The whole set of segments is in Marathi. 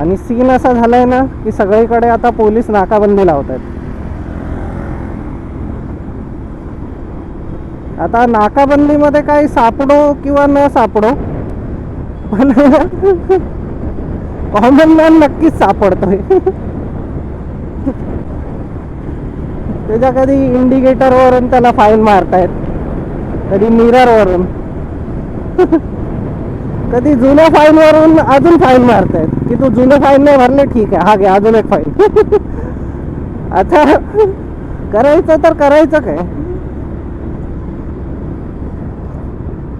आणि सीन असा झालाय ना की सगळीकडे आता पोलीस नाकाबंदी लावत आहेत. आता नाकाबंदीमध्ये काही सापडो किंवा न सापडो, पण कॉमन मॅन नक्कीच सापडतोय. त्याच्या कधी इंडिकेटरवरून त्याला फाईन मारतायत, कधी मिररवरून, कधी जुन्या फाईनवरून अजून फाईन मारतायत की तू जुने फाईन नाही भरले, ठीक आहे हा घे अजून एक फाईन. आता करायचं तर करायचं काय?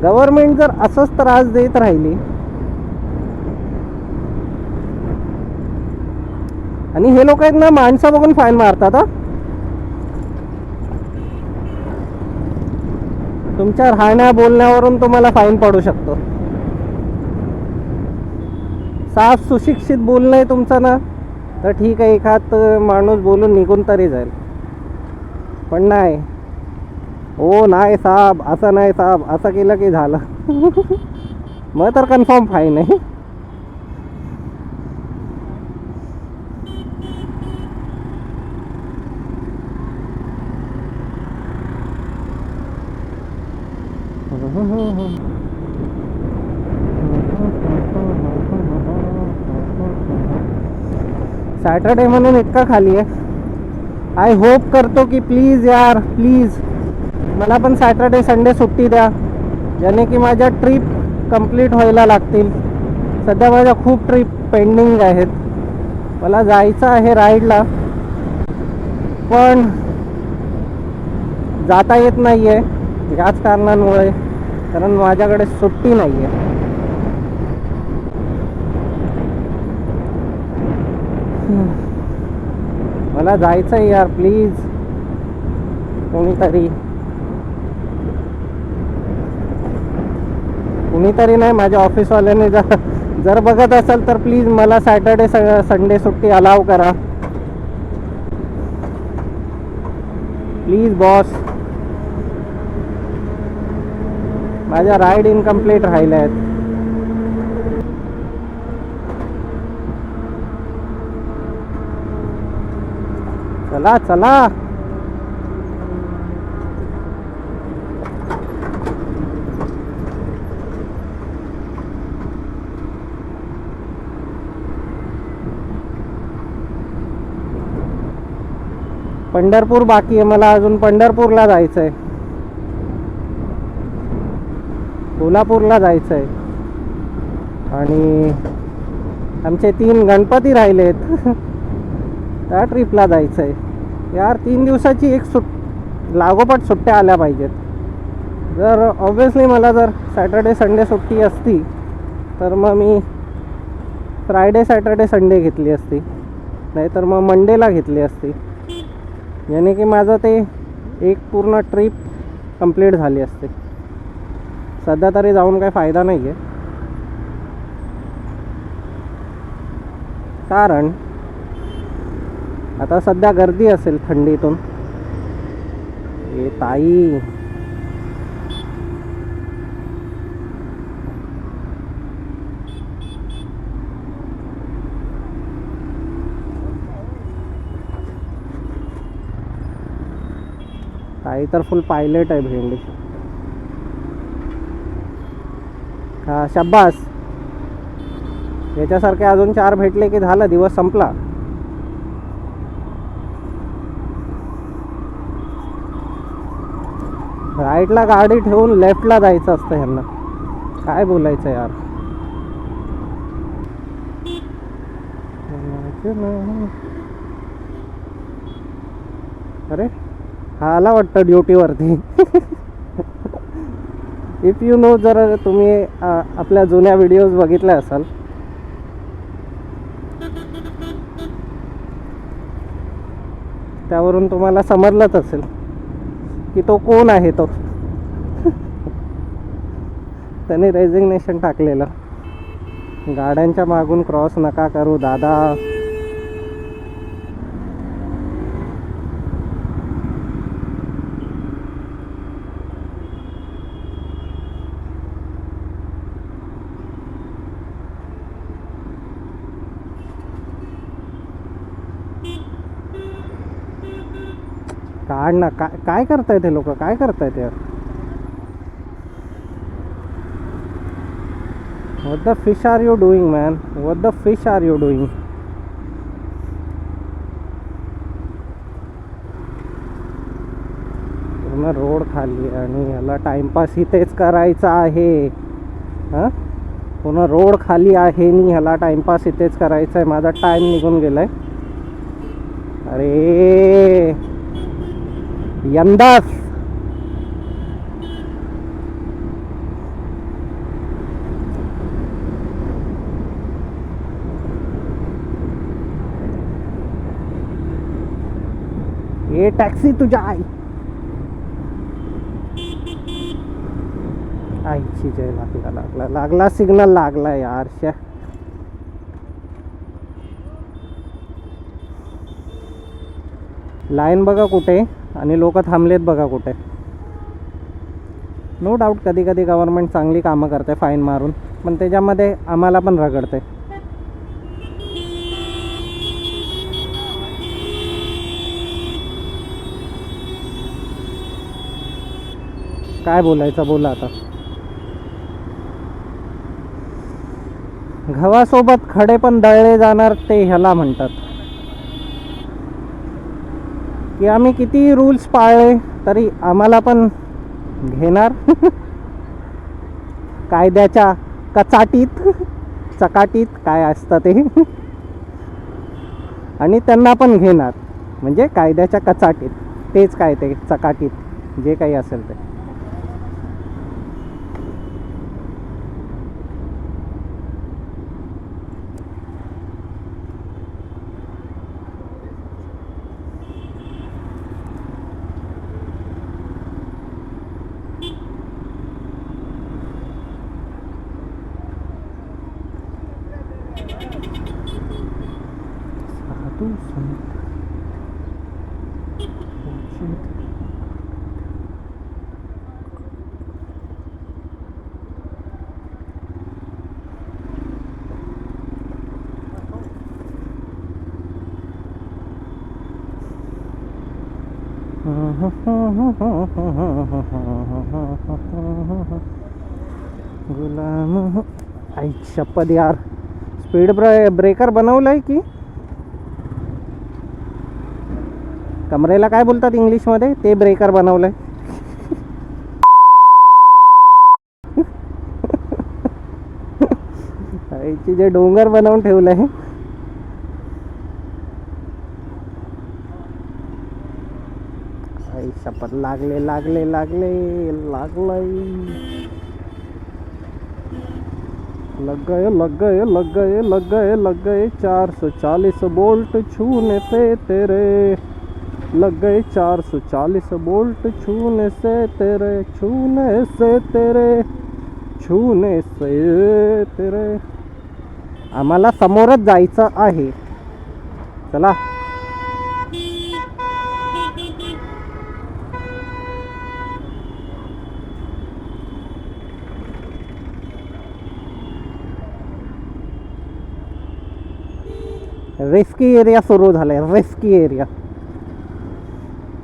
गव्हर्नमेंट जर असंच त्रास देत राहिली आणि हे लोक आहेत ना माणसं बघून फाईन मारतात. तुमच्या राहण्या बोलण्यावरून तुम्हाला फाईन पडू शकतो. साफ सुशिक्षित बोलणं आहे तुमचं ना तर ठीक आहे, एखाद माणूस बोलून निघून तरी जाईल. पण नाही, हो नाही साहेब असं नाही साहेब असं केलं की झालं. मग तर कन्फर्म फाईन आहे. सॅटर्डे म्हणून इतका खाली आहे. आय होप करतो की प्लीज यार प्लीज मला पण सॅटर्डे संडे सुट्टी द्या, ज्याने की माझ्या ट्रिप कंप्लीट व्हायला लागतील. सध्या माझ्या खूप ट्रिप पेंडिंग आहेत. मला जायचं आहे राईडला, पण जाता येत नाही आहे याच कारणांमुळे, कारण माझ्याकडे सुट्टी नाही आहे. मला जायचं आहे यार प्लीज. कुणीतरी नाही, माझ्या ऑफिसवाल्याने जर बघत असेल तर प्लीज मला सॅटर्डे संडे सुट्टी अलाव करा प्लीज बॉस. माझ्या राईड इनकम्प्लीट राहिल्या आहेत. चला चला. पंढरपूर बाकी आहे, मला अजून पंढरपूरला जायचं आहे, कोल्हापूरला जायचं आहे आणि आमचे 3 गणपती राहिलेत. त्या ट्रिपला जायचं आहे यार. 3 दिवसाची एक लागोपाठ सुट्ट्या आल्या पाहिजेत. जर ऑब्व्हियसली मला जर सॅटर्डे संडे सुट्टी असती तर मग मी फ्रायडे सॅटर्डे संडे घेतली असती, नाहीतर मग मंडेला घेतली असती, याने की माझं ते एक पूर्ण ट्रिप कंप्लीट झाली असते. सध्या तरी जाऊन काही फायदा नाही आहे, कारण आता सध्या गर्दी असेल थंडीतून. ए ताई, ताई तर फुल पायलट आहे भेंडी. हा शब्बास. याच्यासारखे अजून 4 भेटले की झालं, दिवस संपला. राईटला गाडी ठेवून लेफ्टला जायचं असतं ह्यांना. काय बोलायचं यार. अरे हा आला वाटतं ड्युटीवरती. इफ यू नो, जर तुम्ही आपल्या जुन्या व्हिडिओज बघितल्या असाल त्यावरून तुम्हाला समजलंच असेल की तो कोण आहे. तो त्याने रेझिग्नेशन टाकलेलं. गाड्यांच्या मागून क्रॉस नका करू दादा. काढ ना. काय काय करतायत हे लोक, काय करतायत यार? What the fish are you doing man? What the fish are you doing? पूर्ण रोड खाली आहे आणि ह्याला टाइमपास इथेच करायचा आहे. हां, पूर्ण रोड खाली आहे आणि ह्याला टाइमपास इथेच करायचा आहे. माझा टाइम निघून गेलाय. अरे यंदाच ये टॅक्सी तुझ्या आईची जय. लागला सिग्नल लागला यार. लाईन बघा कुठे आणि लोक थांबलेत बघा कुठे. नो डाऊट कधी कधी गव्हर्नमेंट चांगली कामं करते फाईन मारून, पण त्याच्यामध्ये आम्हाला पण रगडते. काय बोलायचं बोला आता. गव्हासोबत खडे पण दळले जाणार ते ह्याला म्हणतात की आम्ही किती रूल्स पाळले तरी आम्हाला पण घेणार कायद्याच्या कचाटीत, चकाटीत काय असतं ते, आणि त्यांना पण घेणार. म्हणजे कायद्याच्या कचाटीत, तेच काय ते चकाटीत जे काही असेल ते. गुलाम आई शपथ यार. स्पीड ब्रेकर बनवलंय की कमरेला काय बोलतात इंग्लिशमध्ये, ते ब्रेकर बनवलंय. आईची जे डोंगर बनवून ठेवलंय. आई शपथ. लागले लागले लागले लागलंय. लग गए लग गए लग गए लग गए लग गए 440 बोल्ट छूने से तेरे. लग गए 440 बोल्ट छूने से तेरे, छूने से तेरे, छूने से तेरे. आम्हाला समोरच जायचं आहे. चला. रिस्की एरिया सुरू झालाय. Risky area.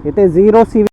इथे 0 सिव्हिक